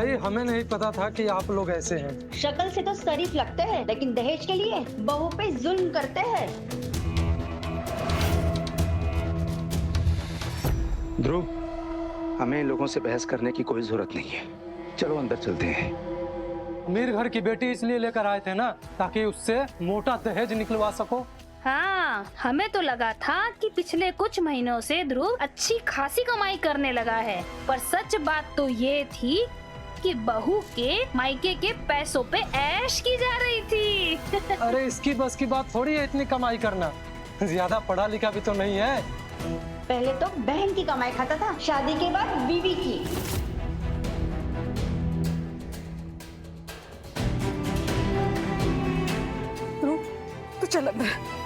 भाई हमें नहीं पता था कि आप लोग ऐसे हैं। शक्ल से तो शरीफ लगते हैं, लेकिन दहेज के लिए बहू पे जुल्म करते हैं। ध्रुव, हमें इन लोगों से बहस करने की कोई जरूरत नहीं है। चलो अंदर चलते हैं। अमीर घर की बेटी इसलिए लेकर आए थे ना, ताकि उससे मोटा दहेज निकलवा सको। हाँ, हमें तो लगा था कि पिछले कुछ महीनों से ध्रुव अच्छी खासी कमाई करने लगा है, पर सच बात तो ये थी कि बहू के मायके के पैसों पे ऐश की जा रही थी। अरे इसकी बस की बात थोड़ी है इतनी कमाई करना, ज्यादा पढ़ा लिखा भी तो नहीं है। पहले तो बहन की कमाई खाता था, शादी के बाद बीवी की। तो चल अंदर।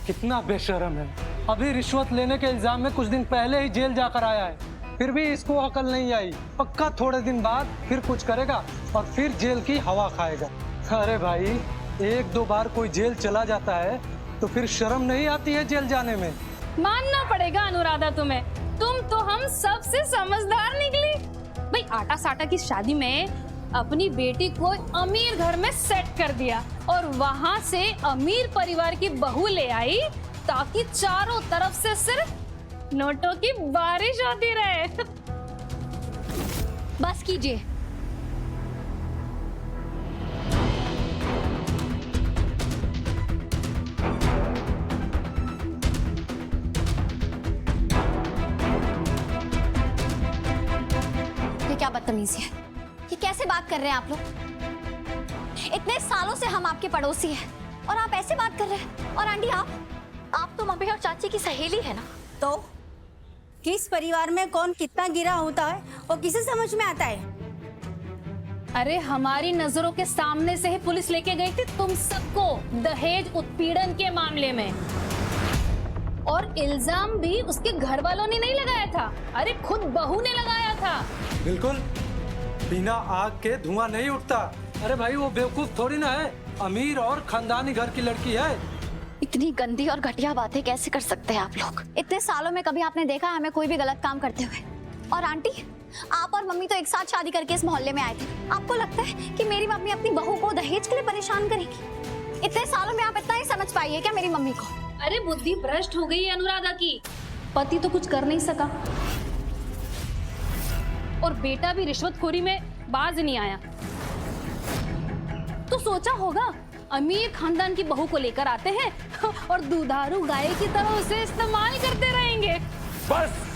कितना बेशर्म है, अभी रिश्वत लेने के इल्जाम में कुछ दिन पहले ही जेल जाकर आया है, फिर भी इसको अकल नहीं आई। पक्का थोड़े दिन बाद फिर कुछ करेगा और फिर जेल की हवा खाएगा। अरे भाई, एक दो बार कोई जेल चला जाता है तो फिर शर्म नहीं आती है जेल जाने में? मानना पड़ेगा अनुराधा तुम्हें, तुम तो हम सबसे समझदार निकली। भाई आटा साटा की शादी में अपनी बेटी को अमीर घर में सेट कर दिया और वहाँ से अमीर परिवार की बहू ले आई, ताकि चारों तरफ से सिर्फ नोटों की बारिश होती रहे। बस कीजिए। ये क्या बदतमीजी है? ये कैसे बात कर रहे हैं आप लोग? इतने सालों से हम आपके पड़ोसी हैं और आप ऐसे बात कर रहे हैं। और आंटी, आप तो मम्मी और चाची की सहेली है ना? तो किस परिवार में कौन कितना गिरा होता है वो किसे समझ में आता है? अरे हमारी नजरों के सामने से ही पुलिस लेके गई थी तुम सबको दहेज उत्पीड़न के मामले में, और इल्जाम भी उसके घर वालों ने नहीं लगाया था, अरे खुद बहू ने लगाया था। बिल्कुल, बिना आग के धुआं नहीं उठता। अरे भाई वो बेवकूफ थोड़ी ना है, अमीर और खानदानी घर की लड़की है। इतनी गंदी और घटिया बातें कैसे कर सकते हैं आप लोग? इतने सालों में कभी आपने देखा हमें कोई भी गलत काम करते हुए? और आंटी, आप और मम्मी तो एक साथ शादी करके इस मोहल्ले में आए थे। आपको लगता है कि मेरी मम्मी अपनी बहू को दहेज के लिए परेशान करेगी? इतने सालों में आप इतना ही समझ पाई है क्या मेरी मम्मी को? अरे बुद्धि भ्रष्ट हो गई है अनुराधा की। पति तो कुछ कर नहीं सका और बेटा भी रिश्वतखोरी में बाज नहीं आया, तो सोचा होगा अमीर खानदान की बहू को लेकर आते हैं और दुधारू गाय की तरह उसे इस्तेमाल करते रहेंगे। बस